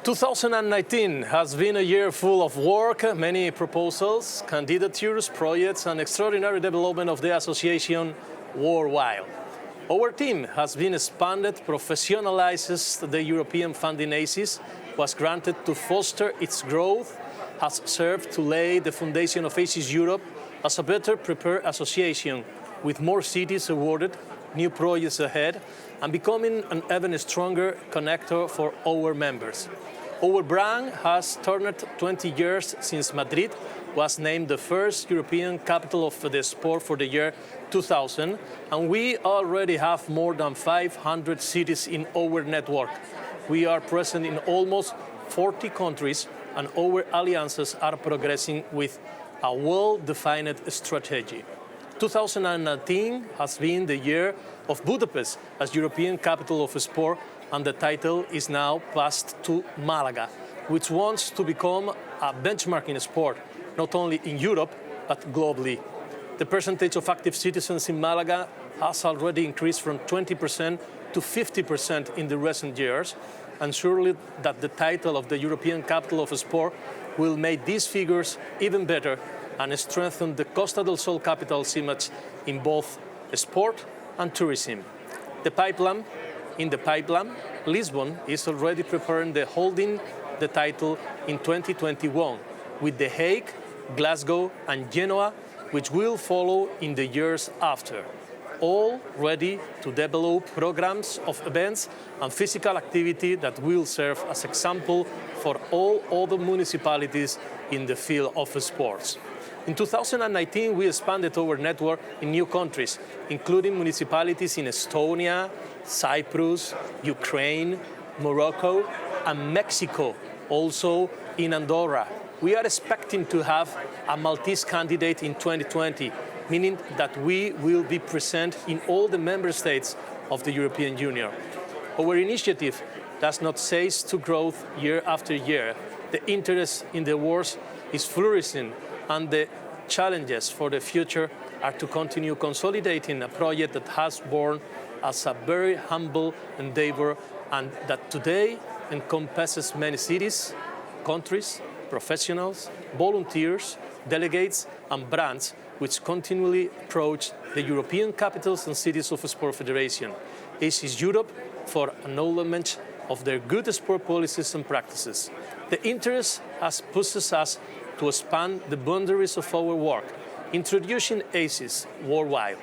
2019 has been a year full of work, many proposals, candidatures, projects, and extraordinary development of the association worldwide. Our team has been expanded, professionalizes the European funding ACES, was granted to foster its growth, has served to lay the foundation of ACES Europe as a better prepared association, with more cities awarded, new projects ahead, and becoming an even stronger connector for our members. Our brand has turned 20 years since Madrid was named the first European capital of the sport for the year 2000, and we already have more than 500 cities in our network. We are present in almost 40 countries, and our alliances are progressing with a well-defined strategy. 2019 has been the year of Budapest as European capital of sport, and the title is now passed to Malaga, which wants to become a benchmark in sport, not only in Europe, but globally. The percentage of active citizens in Malaga has already increased from 20% to 50% in the recent years, and surely that the title of the European capital of sport will make these figures even better and strengthen the Costa del Sol capital's image in both sport and tourism. In the pipeline, Lisbon is already preparing the holding the title in 2021, with The Hague, Glasgow, and Genoa, which will follow in the years after, all ready to develop programs of events and physical activity that will serve as example for all other municipalities in the field of sports. In 2019, we expanded our network in new countries, including municipalities in Estonia, Cyprus, Ukraine, Morocco, and Mexico, also in Andorra. We are expecting to have a Maltese candidate in 2020, meaning that we will be present in all the member states of the European Union. Our initiative does not cease to grow year after year. The interest in the wars is flourishing, and the challenges for the future are to continue consolidating a project that has born as a very humble endeavor and that today encompasses many cities, countries, professionals, volunteers, delegates, and brands which continually approach the European capitals and cities of Sport Federation. ACES Europe for acknowledgement of their good sport policies and practices. The interest has pushed us to expand the boundaries of our work, introducing ACES worldwide.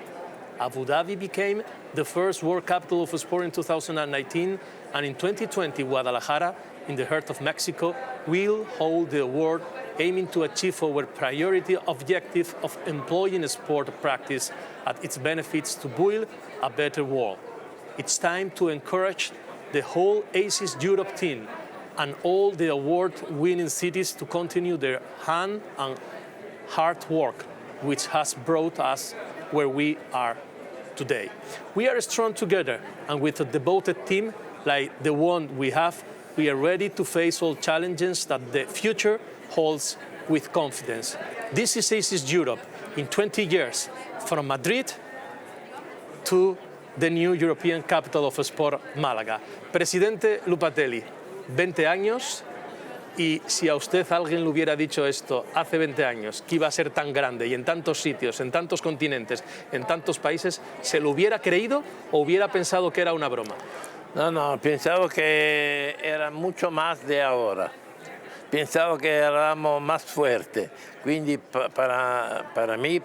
Abu Dhabi became the first world capital of sport in 2019, and in 2020, Guadalajara, in the heart of Mexico, will hold the award, aiming to achieve our priority objective of employing sport practice at its benefits to build a better world. It's time to encourage the whole ACES Europe team and all the award-winning cities to continue their hand and hard work, which has brought us where we are today. We are strong together, and with a devoted team like the one we have, we are ready to face all challenges that the future holds with confidence. This is ACES Europe in 20 years, from Madrid to the new European capital of sport, Málaga. Presidente Lupattelli, 20 años, y si a usted alguien le hubiera dicho esto hace 20 años, que iba a ser tan grande y en tantos sitios, en tantos continentes, en tantos países, ¿se lo hubiera creído o hubiera pensado que era una broma? No, pensaba que era mucho más de ahora. Pensaba que éramos más fuertes. Quindi para mí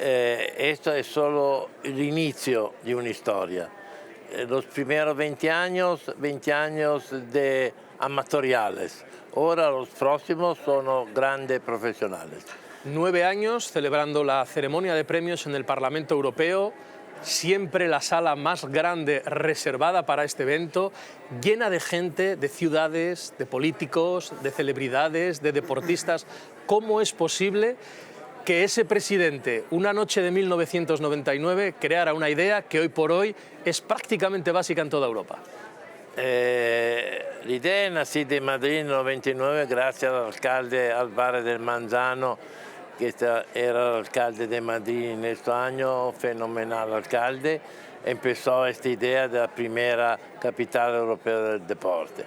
esto es solo el inicio de una historia. Los primeros 20 años de amatoriales. Ahora los próximos son grandes profesionales. 9 años celebrando la ceremonia de premios en el Parlamento Europeo, siempre la sala más grande reservada para este evento, llena de gente, de ciudades, de políticos, de celebridades, de deportistas. ¿Cómo es posible que ese presidente, una noche de 1999, creara una idea que hoy por hoy es prácticamente básica en toda Europa? L'idea è nacida in Madrid nel 1999 grazie all'alcalde Álvarez del Manzano, que era el alcalde de Madrid en este año, fenomenal alcalde, empezó esta idea de la primera capital europea del deporte.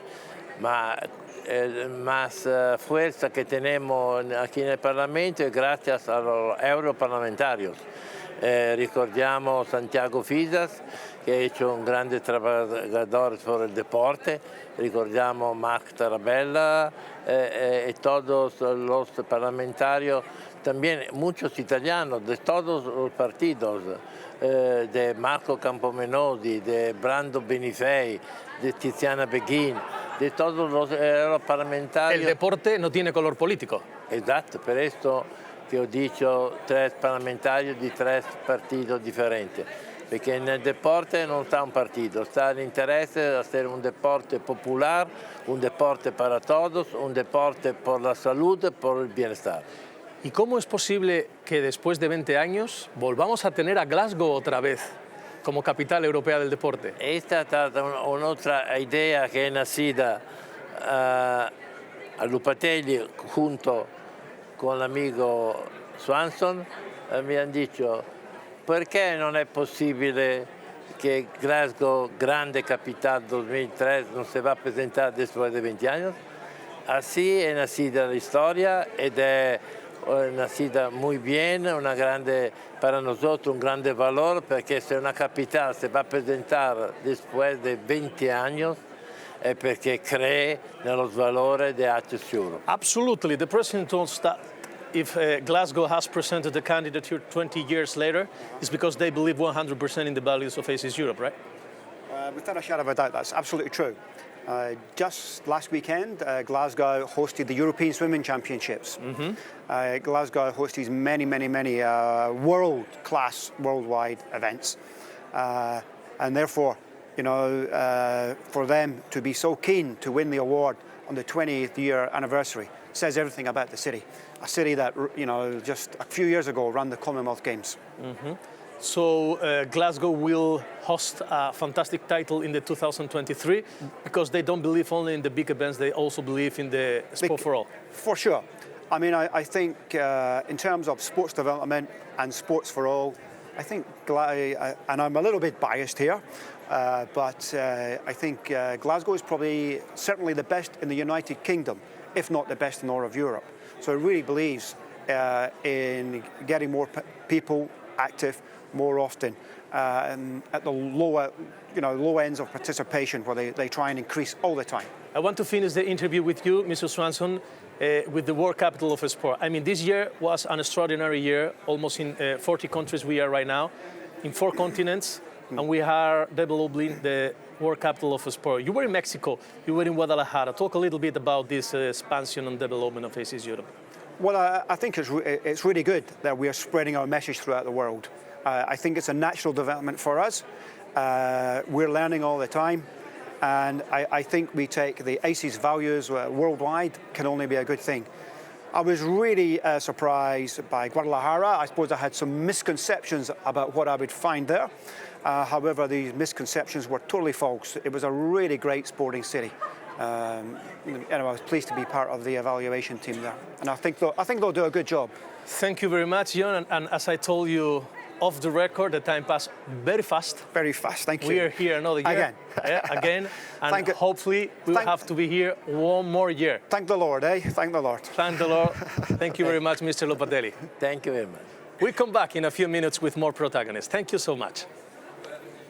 más fuerza que tenemos aquí en el Parlamento es gracias a los europarlamentarios. Ricordiamo Santiago Fisas, che ha hecho un grande trabajador por el deporte, ricordiamo Marc Tarabella y todos los parlamentarios, también muchos italianos de todos los partidos, de Marco Campomenosi, de Brando Benifei, de Tiziana Beghin, de todos los parlamentarios. El deporte no tiene color político. Esatto, per questo che ho detto tre parlamentari di tre partiti differenti, perché nel deporte non sta un partito, sta l'interesse di essere un deporte popolare, un deporte para todos, un deporte por la salud, por el bienestar. ¿Y cómo es posible que después de 20 años volvamos a tener a Glasgow otra vez como capital europea del deporte? Esta è stata un'altra idea che è nacida a Lupattelli junto con l'amico Swanson. Mi hanno detto perché non è possibile che Glasgow, grande capitale 2003, non si va a presentare dopo 20 anni. Así è nacida la storia ed è nacida muy bien, una grande, para nosotros un grande valor, perché se una capitale si va a presentare dopo 20 anni è perché cree nello valore di ACES Europe. Absolutely. The president told us that if Glasgow has presented a candidature 20 years later, it's because they believe 100% in the values of ACES Europe, right? Without a shadow of a doubt, that's absolutely true. Just last weekend, Glasgow hosted the European Swimming Championships. Glasgow hosts many world-class, worldwide events. And therefore, you know, for them to be so keen to win the award on the 20th year anniversary says everything about the city. A city that, you know, just a few years ago ran the Commonwealth Games. So Glasgow will host a fantastic title in the 2023 because they don't believe only in the big events, they also believe in the sport for all. For sure. I mean, I think in terms of sports development and sports for all, I think, and I'm a little bit biased here, but I think Glasgow is probably certainly the best in the United Kingdom, if not the best in all of Europe. So it really believes in getting more people active more often at the low ends of participation where they try and increase all the time. I want to finish the interview with you, Mr. Swanson, with the World Capital of Sport. I mean, this year was an extraordinary year, almost in 40 countries we are right now, in 4 continents, and we are developing the World Capital of Sport. You were in Mexico, you were in Guadalajara. Talk a little bit about this expansion and development of ACES Europe. Well, I think it's really good that we are spreading our message throughout the world. I think it's a natural development for us. We're learning all the time, and I think we take the ACES values worldwide can only be a good thing. I was really surprised by Guadalajara. I suppose I had some misconceptions about what I would find there. However, these misconceptions were totally false. It was a really great sporting city. Anyway, I was pleased to be part of the evaluation team there, and I think they'll do a good job. Thank you very much, Gian, and as I told you off the record, the time passed very fast. Very fast, thank you. We are here another year. Again, and hopefully we'll have to be here one more year. Thank the Lord, eh? Thank the Lord. Thank the Lord. Thank you very much, Mr. Lupattelli. Thank you very much. We'll come back in a few minutes with more protagonists. Thank you so much.